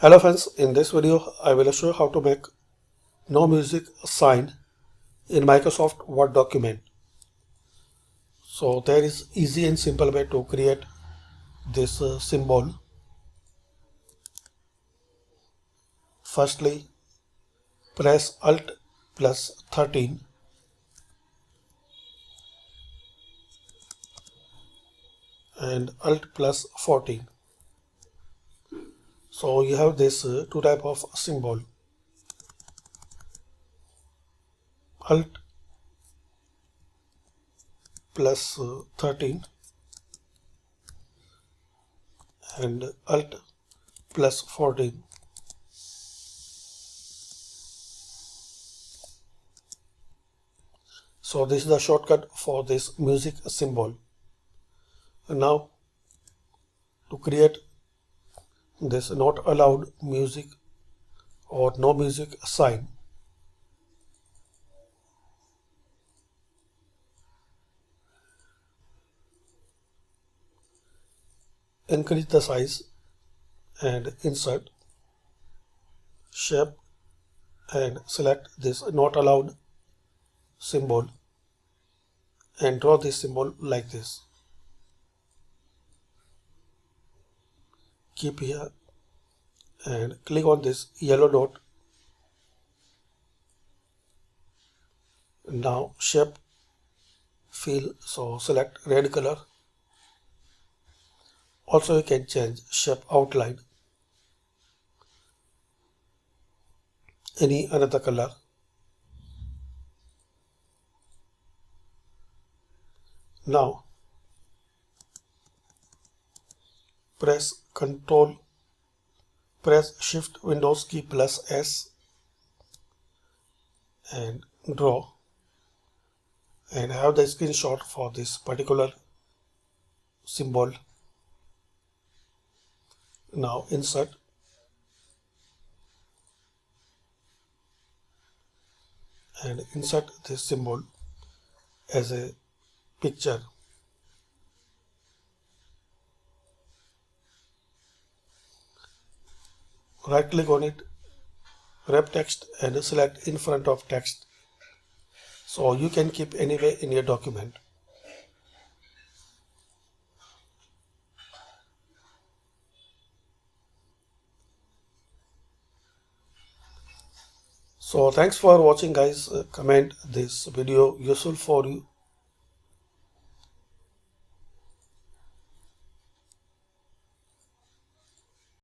Hello friends, in this video I will show you how to make no music sign in Microsoft Word document. So there is easy and simple way to create this symbol. Firstly, press Alt plus 13 and Alt plus 14. So you have this two type of symbol. Alt plus 13 and Alt plus 14. So this is the shortcut for this music symbol. And now to create this not allowed music or no music sign, increase the size and insert shape and select this not allowed symbol and draw this symbol like this. Keep here and click on this yellow dot. Now shape fill, so select red color. Also you can change shape outline, any another color. Now press Shift Windows key plus S and draw and have the screenshot for this particular symbol. Now insert and insert this symbol as a picture. Right click on it, wrap text and select in front of text, so you can keep anywhere in your document. So thanks for watching guys. Comment this video useful for you.